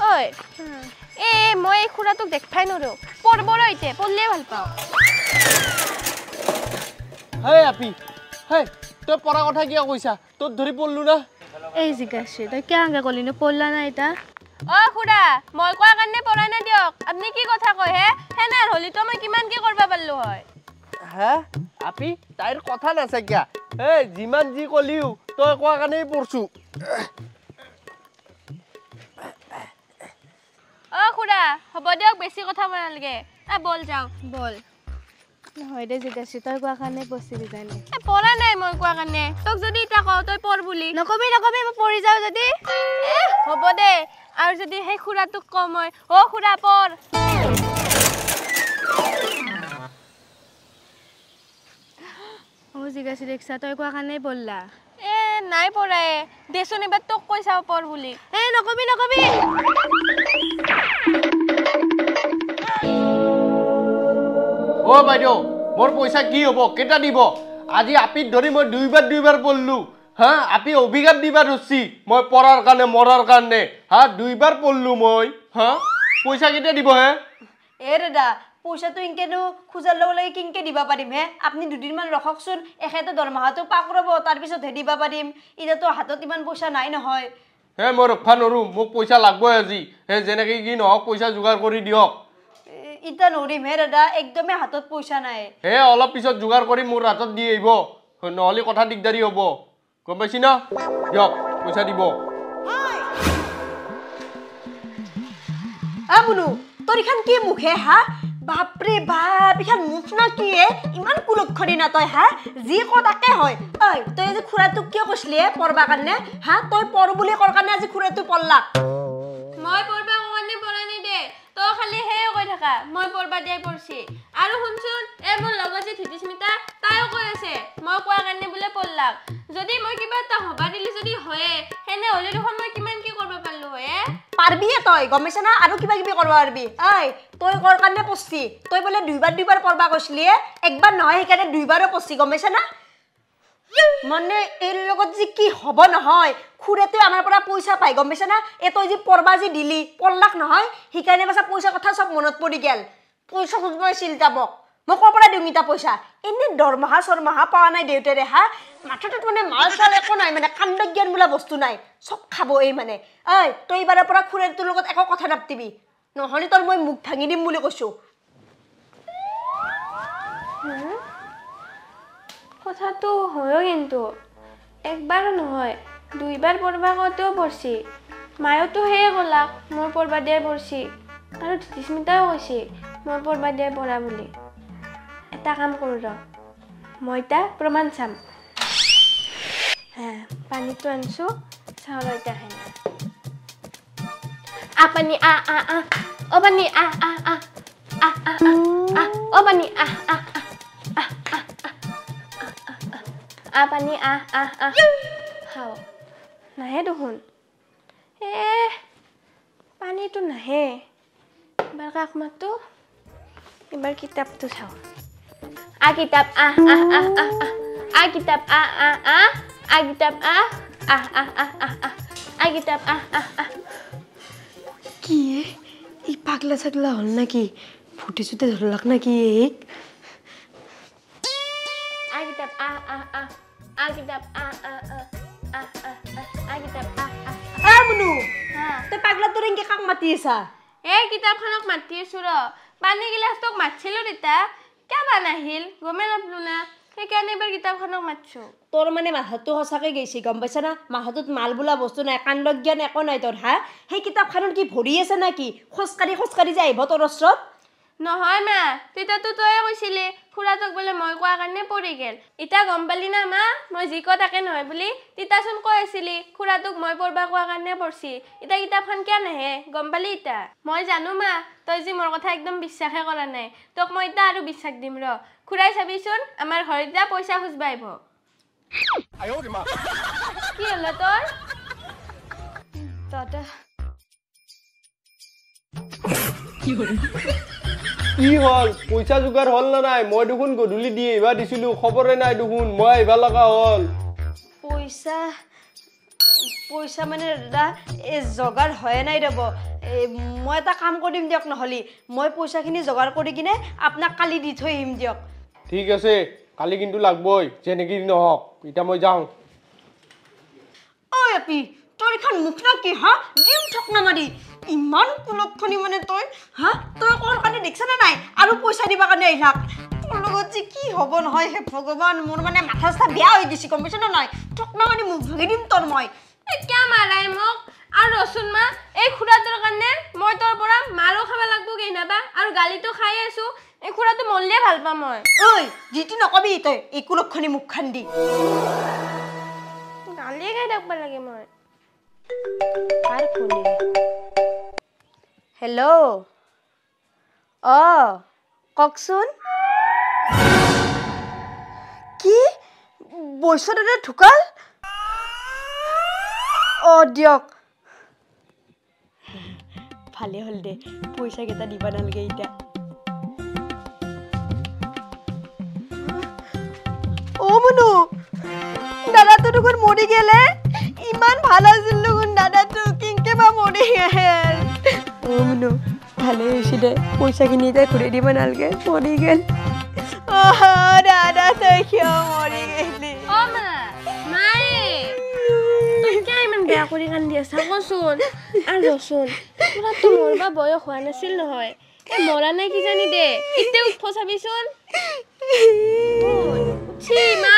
ঐ মই খুৰাটোক দেখাই নৰো পঢ়বৰ ইতে পঢ়লে ভাল পাওঁ হেই আপি হেই তই পঢ়া কথা কিয় কৈছা তোৰ ধৰি পঢ়লো না এই জিজ্ঞাসী তই কেনেকৈ কলি নো পঢ়লা না এটা খুৰা মই কোৱা কাৰণে পঢ়াই না দিয়ক আপুনি কি কথা কয় হে হেনাৰ হলিতো মই কিমান কি কৰিব পাৰিলো হয় হে আপি তাইৰ কথা নাচাকিয়া এই যিমান যি কলিও তই কোৱা কাৰণেই পঢ়ছো খুৰা হ'ব দিয়ক বেছি কথা ক'ব নালাগে বল যাওঁ বল নহয় দে জিজ্ঞাসী তই কোৱা কাৰণে পঢ়ছিলি জানি পঢ়া নাই মই কোৱা কাৰণে তোক যদি এতিয়া কওঁ তই পঢ় বুলি নকবি মই পঢ়ি যাওঁ যদি হ'ব দে আৰু যদি সেই খুৰাটোক কওঁ মই খুৰা পঢ় জিজ্ঞাসী দেখছা তই কোৱা কাৰণেই পঢ়লা নাই পঢ়াই দেচোন এবাৰ তোক কৈ চাওঁ পঢ় বুলি নকবি বাইদেউ মোৰ পইচা কি হ'ব কেইটা দিব আজি আপিত ধৰি মই দুইবাৰ পঢ়লো হা আপি অভিজ্ঞাত দিবা ধৰছি মই পঢ়াৰ কাৰণে মৰাৰ কাৰণে হা দুইবাৰ পঢ়লো মই হা পইচা কেতিয়া দিব হে দাদা পইচাটো ইনকেনো খুজাৰ লগে লগে কিনকে দিবা পাৰিম হে আপুনি দুদিনমান ৰখকচোন এখেতে দৰমহাটো পাক ৰ'ব তাৰপিছতহে দিবা পাৰিম এতিয়াতো হাতত ইমান পইচা নাই নহয় মই ৰখা নৰো মোক পইচা লাগবই আজি যেনেকে কি নহওক পইচা যোগাৰ কৰি দিয়ক ইটা নৰিম হে দাদা একদমে হাতত পইচা নাই অলপ পিছত যোগাৰ কৰি মোৰ হাতত দি আহিব নহ'লে কথা দিগদাৰি হ'ব গম পাইছি না দিয়ক পইচা দিব বুনু তোৰ ইখান কি মুখে হা বাপৰে বাপ ইখান মুখ না কি ইমান কুলক্ষণী না তই হা যি ক তাকে হয় তই আজি খুৰাটোক কিয় কৈছিলি পঢ়বা কাৰণে হা তই পঢ় বুলি কৰ কাৰণে আজি খুৰাটো পঢ়লা মই পঢ়বা কাৰণে পঢ়াই নি দে তই খালি সেই কৈ থাকা মই পঢ়বা দিয়াই পঢ়ছি আৰু শুনচোন মোৰ লগত যে ধৃতিস্মিতা তাইও কৈ আছে মই কোৱা কাৰণে বোলে পঢ়লাক যদি মই কিবা এটা হবা দিলি যদি হয়ে হেনে হলে দেখোন মই কিমান কি কৰিব পাৰিলো হয় পাৰবিয়ে তই গম পাইছা না আৰু কিবা কিবি কৰিব পাৰবি তই কৰ কাৰণে পঢ়ছি তই বোলে দুইবাৰ পঢ়বা কৈছিলি একবাৰ নহয় সেইকাৰণে দুইবাৰো পঢ়ছি গম পাইছা না মানে এৰ লগত যে কি হ'ব নহয় খুৰেতে আমাৰ পৰা পইচা পাই গম পাইছা না তই যে পঢ়বা যে দিলি পঢ়লাক নহয় সেইকাৰণে পাছা পইচা কথা সব মনত পৰি গেল পইচা খুজব আছিল যাবক মই কৰ পৰা দিম ইটা পইচা এনে দৰমহা চৰমহা পোৱা নাই দেউতাৰে হা মাথাটোত মানে মাল চাল একো নাই মানে কাণ্ড জ্ঞান বোলা বস্তু নাই চব খাব মানে তই এইবাৰৰ পৰা খুৰেটোৰ লগত একো কথা নাপাতিবি নহ'লে তোৰ মই মুখ ভাঙি দিম বুলি কৈছো কথাটো হয়ও কিন্তু একবাৰ নহয় দুইবাৰ পঢ়বা কওঁতেও পঢ়ছি মায়েতো সেয়ে ক'লাক মই পঢ়বা দিয়াই পঢ়ছি আৰু ধৃতিস্মিতাও কৈছি মই পঢ়বা দিয়াই পঢ়া বুলি এটা কাম কৰোঁ ৰ মই এতিয়া প্ৰমাণ চাম পানীটো আনছো চাউল এতিয়া খাই পানী পানী পানী পানী খাওঁ নাহে দেখোন পানীটো নাহে এবাৰ কাক মাতো এবাৰ কিতাপটো চাওঁ কিতাপ কিতাপ কিতাপ কিতাপ কি এই পাগলা ছাগলা হল নাকি ফুটি চুটে ধরলাক নাকি কিতাপ কিতাপ কিতাপ বুনু তই পাগলা তোর এনকে কাক মাতি আছা কিতাপখনক মাতি আছো ৰ পানী গিলাচটোক মাতিছিলো তেতিয়া কিয় নাহিল গমে নাপলো না সেইকাৰণে এবাৰ কিতাপখনক মাতছো তোর মানে মাথাটো সঁচাকে গেছি গম পাইছা না মাথাটোত মাল বোলা বস্তু নাই কাণ্ড জ্ঞান একো নাই তোর হা সেই কিতাপখনত কি ভৰি আছে নাকি খোজকাঢ়ি যে আহিব তোৰ ওচৰত নহয় মা তেতিয়াতো তয়ে কৈছিলি খুৰাটোক বোলে মই কোৱা কাৰণে পৰি গেল এতিয়া গম পালি না মা মই যি কওঁ তাকে নহয় বুলি তিতাচোন কৈ আছিলি খুৰাটোক মই পঢ়বা কোৱা কাৰণে পঢ়ছি এতিয়া কিতাপখন কিয় নাহে গম পালি এতিয়া মই জানো মা তই যে মোৰ কথা একদম বিশ্বাসে কৰা নাই তোক মই এতিয়া আৰু বিশ্বাস দিম ৰ খুৰাই চাবিচোন আমাৰ ঘৰত এতিয়া পইচা খুজবা আহিব কি হ'ল তোৰ দাদা কি হল পইচা যোগাৰ হল না নাই মই দেখোন গধূলি দি আহিবা দিছিলো খবৰে নাই দেখোন মই আহিবা লগা হল পইচা পইচা মানে দাদা এই জগাৰ হয়ে নাই ৰ'ব মই এটা কাম কৰিম দিয়ক নহ'লে মই পইচাখিনি জগাৰ কৰি কিনে আপোনাক কালি দি থৈ আহিম দিয়ক ঠিক আছে কালি কিন্তু লাগবই যেনেকি নহওক এতিয়া মই যাওঁ ঐ আপি তোৰ এখন মুখ না কি হা দিম ঠক নামাৰি ইমান কুলক্ষণি মানে তই হা তই কোৱাৰ কাৰণে দেখছ না নাই আৰু পইচা দিবা কাৰণে আহিলাক তোৰ লগত যে কি হ'ব নহয় হে ভগৱান মোৰ মানে মাথা চাথা বেয়া হৈ গৈছে গম পাইছ না নাই ঠক নামাৰি মুখ ভাগি দিম তোৰ মই কিয় মাৰাই মোক আৰু ৰচোন মা এই খুৰাটোৰ কাৰণে মই তোৰ পৰা মাৰো খাব লাগব কেইনাবা আৰু গালিটো খাই আছো এই খুৰাটো মল্লে ভাল পাম মই ঐ জিতি নকবি তই এই কুলক্ষণি মুখখান দি গালিয়ে খাই থাকব লাগে মই কাৰ ফোনে হেল্ল' কওকচোন কি বৈশ্য দাদা ঢুকাল দিয়ক ভালে হ'ল দে পইচা কেইটা দিবা নালাগে এতিয়া মনু দাদাটো দেখোন মৰি গেলে ইমান ভাল আছিল দেখোন দাদাটো কিংকে বা মৰি গেল মনু ভালে হৈছে দে পইচাখিনি এতিয়া ঘূৰাই দিব নালাগে মৰি গেল দাদা তই কিয় মৰি গেলি মা মায়ে তই কিয় ইমান বেয়া কৰি কান্দি আছা কচোন আৰু ৰচোন খুৰাটো মৰবা বয়স হোৱা নাছিল নহয় মৰা নাই কি জানি দে এতিয়া উঠব চাবিচোন উঠি মা